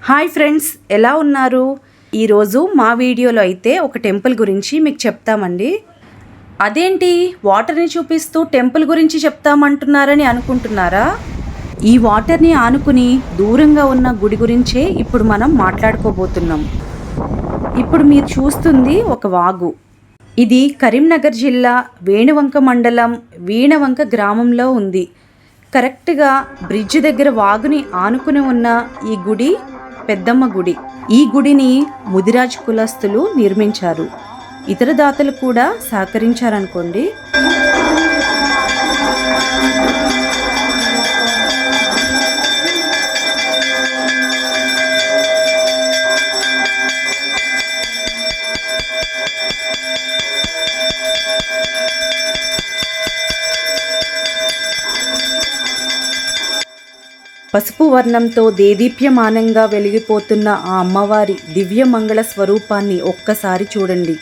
Hi friends, ఎలా ఉన్నారు? ఈరోజు మా వీడియోలో అయితే ఒక టెంపుల్ గురించి మీకు చెప్తామండి. అదేంటి వాటర్ని చూపిస్తూ టెంపుల్ గురించి చెప్తామంటున్నారని అనుకుంటున్నారా? ఈ వాటర్ని ఆనుకుని దూరంగా ఉన్న గుడి గురించే ఇప్పుడు మనం మాట్లాడుకోబోతున్నాం. ఇప్పుడు మీరు చూస్తుంది ఒక వాగు. ఇది కరీంనగర్ జిల్లా వేణువంక మండలం వీణవంక గ్రామంలో ఉంది. కరెక్ట్గా బ్రిడ్జ్ దగ్గర వాగుని ఆనుకుని ఉన్న ఈ గుడి పెద్దమ్మ గుడి. ఈ గుడిని ముదిరాజ్ కులస్తులు నిర్మించారు. ఇతర దాతలు కూడా సహకరించారనుకోండి. పసుపు వర్ణంతో దేదీప్యమానంగా వెలిగిపోతున్న ఆ అమ్మవారి దివ్యమంగళ స్వరూపాన్ని ఒక్కసారి చూడండి.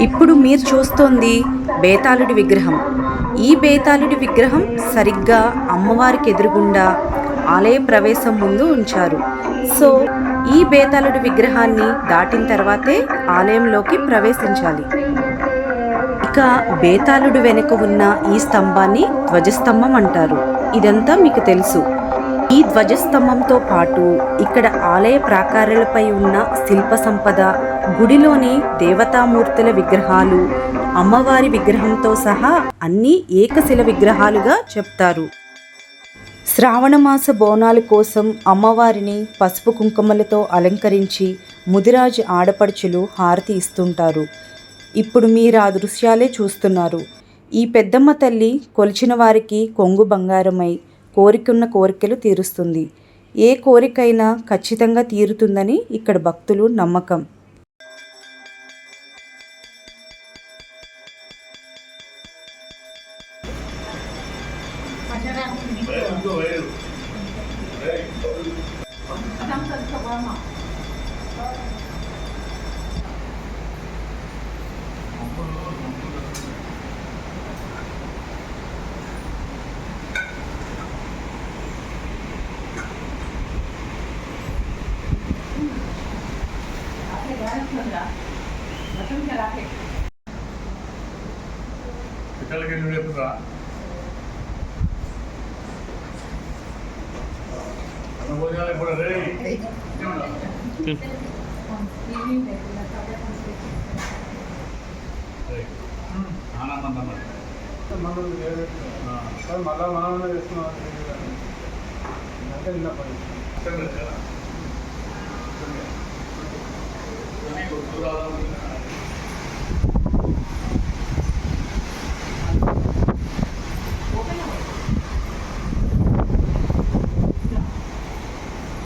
ఇప్పుడు మీరు చూస్తోంది బేతాళుడి విగ్రహం. ఈ బేతాళుడి విగ్రహం సరిగ్గా అమ్మవారికి ఎదురుగుండా ఆలయ ప్రవేశం ముందు ఉంచారు. సో ఈ బేతాళుడి విగ్రహాన్ని దాటిన తర్వాతే ఆలయంలోకి ప్రవేశించాలి. ఇక బేతాళుడు వెనుక ఉన్న ఈ స్తంభాన్ని ధ్వజస్తంభం అంటారు. ఇదంతా మీకు తెలుసు. ఈ ధ్వజస్తంభంతో పాటు ఇక్కడ ఆలయ ప్రాకారాలపై ఉన్న శిల్ప సంపద, గుడిలోని దేవతామూర్తుల విగ్రహాలు, అమ్మవారి విగ్రహంతో సహా అన్నీ ఏకశిల విగ్రహాలుగా చెప్తారు. శ్రావణమాస బోనాల కోసం అమ్మవారిని పసుపు కుంకుమలతో అలంకరించి ముదిరాజు ఆడపడుచులు హారతి ఇస్తుంటారు. ఇప్పుడు మీరు ఆ దృశ్యాలే చూస్తున్నారు. ఈ పెద్దమ్మ తల్లి కొలిచిన వారికి కొంగు బంగారమై కోరికున్న కోరికలు తీరుస్తుంది. ఏ కోరికైనా ఖచ్చితంగా తీరుతుందని ఇక్కడ భక్తులు నమ్మకం. మళ్ళా